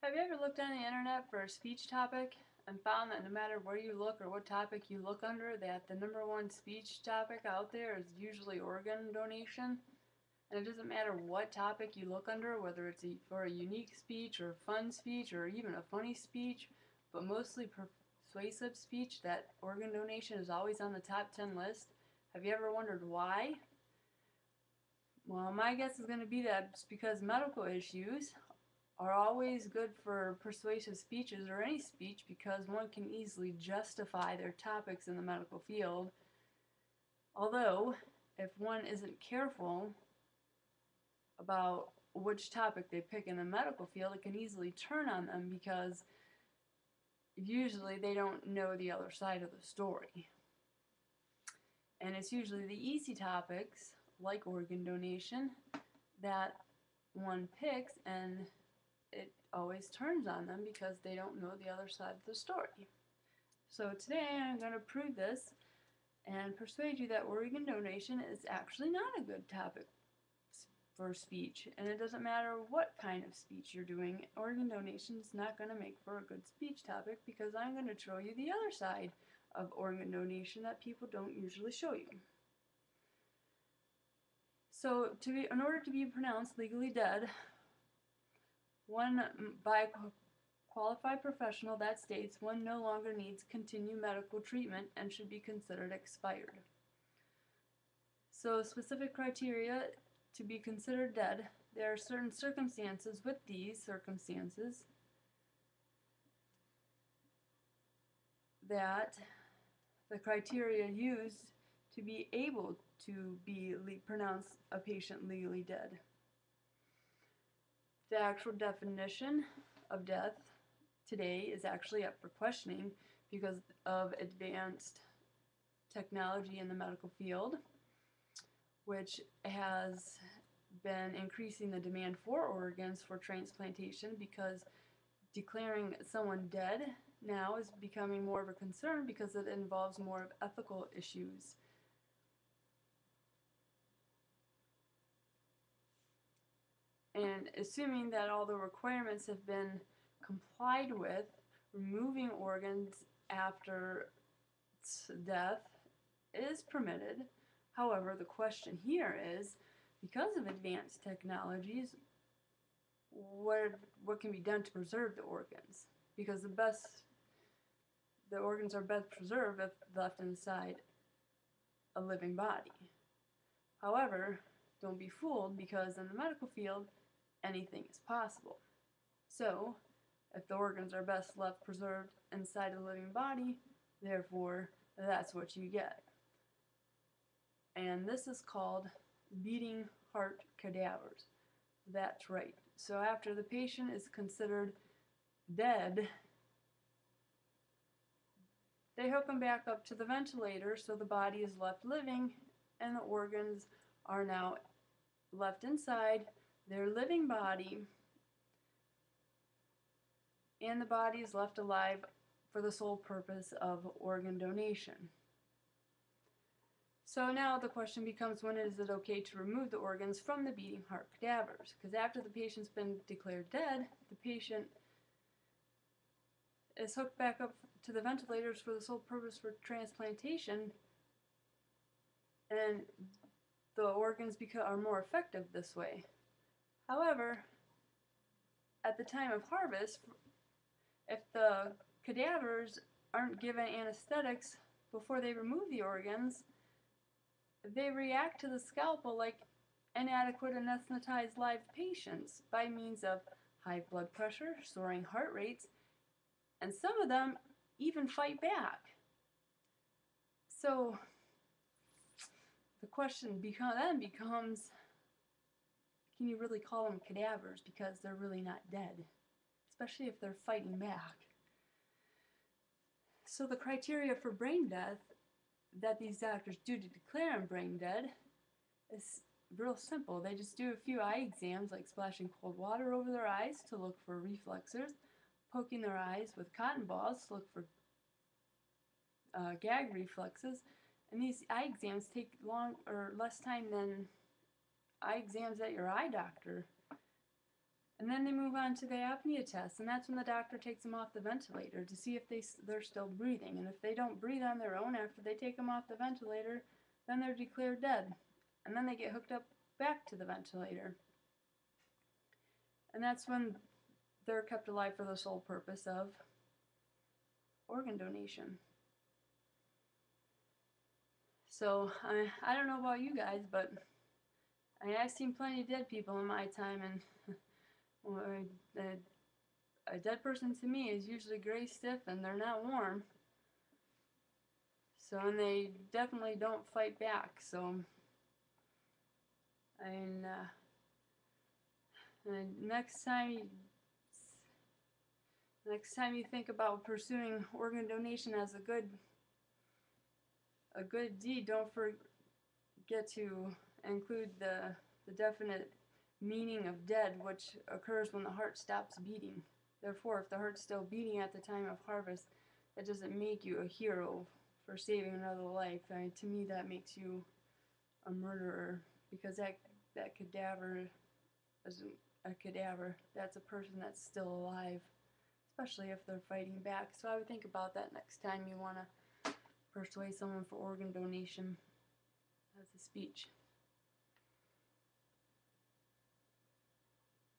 Have you ever looked on the internet for a speech topic and found that no matter where you look or what topic you look under, that the number one speech topic out there is usually organ donation? And it doesn't matter what topic you look under, whether it's for a unique speech or a fun speech or even a funny speech, but mostly persuasive speech, that organ donation is always on the top 10 list. Have you ever wondered why? Well, my guess is going to be that it's because medical issues are always good for persuasive speeches or any speech because one can easily justify their topics in the medical field. Although, if one isn't careful about which topic they pick in the medical field, it can easily turn on them because usually they don't know the other side of the story. And it's usually the easy topics, like organ donation, that one picks, and it always turns on them because they don't know the other side of the story. So today I'm going to prove this and persuade you that organ donation is actually not a good topic for speech. And it doesn't matter what kind of speech you're doing, organ donation is not going to make for a good speech topic because I'm going to show you the other side of organ donation that people don't usually show you. So in order to be pronounced legally dead, one by a qualified professional that states one no longer needs continued medical treatment and should be considered expired. So specific criteria to be considered dead, there are certain circumstances with these circumstances that the criteria used to be able to be pronounced a patient legally dead. The actual definition of death today is actually up for questioning because of advanced technology in the medical field, which has been increasing the demand for organs for transplantation because declaring someone dead now is becoming more of a concern because it involves more of ethical issues. And assuming that all the requirements have been complied with, removing organs after death is permitted. However, the question here is, because of advanced technologies, what can be done to preserve the organs? Because the organs are best preserved if left inside a living body. However, don't be fooled because in the medical field, anything is possible. So, if the organs are best left preserved inside a living body, therefore, that's what you get. And this is called beating heart cadavers. That's right. So after the patient is considered dead, they hook him back up to the ventilator so the body is left living and the organs are now left inside their living body, and the body is left alive for the sole purpose of organ donation. So now the question becomes, when is it okay to remove the organs from the beating heart cadavers? Because after the patient's been declared dead, the patient is hooked back up to the ventilators for the sole purpose for transplantation, and the organs are more effective this way. However, at the time of harvest, if the cadavers aren't given anesthetics before they remove the organs, they react to the scalpel like inadequate anesthetized live patients by means of high blood pressure, soaring heart rates, and some of them even fight back. So the question then becomes, can you really call them cadavers because they're really not dead, especially if they're fighting back? So the criteria for brain death that these doctors do to declare them brain dead is real simple. They just do a few eye exams, like splashing cold water over their eyes to look for reflexes, poking their eyes with cotton balls to look for gag reflexes, and these eye exams take less time than eye exams at your eye doctor. And then they move on to the apnea test, and that's when the doctor takes them off the ventilator to see if they're still breathing. And if they don't breathe on their own after they take them off the ventilator, then they're declared dead. And then they get hooked up back to the ventilator. And that's when they're kept alive for the sole purpose of organ donation. So I don't know about you guys, but I've seen plenty of dead people in my time, and a dead person to me is usually gray stiff and they're not warm. So, and they definitely don't fight back. So, and next time you think about pursuing organ donation as a good deed, don't forget to include the definite meaning of dead, which occurs when the heart stops beating. Therefore, if the heart's still beating at the time of harvest, that doesn't make you a hero for saving another life. To me, that makes you a murderer, because that cadaver isn't a cadaver. That's a person that's still alive, especially if they're fighting back. So I would think about that next time you want to persuade someone for organ donation as a speech.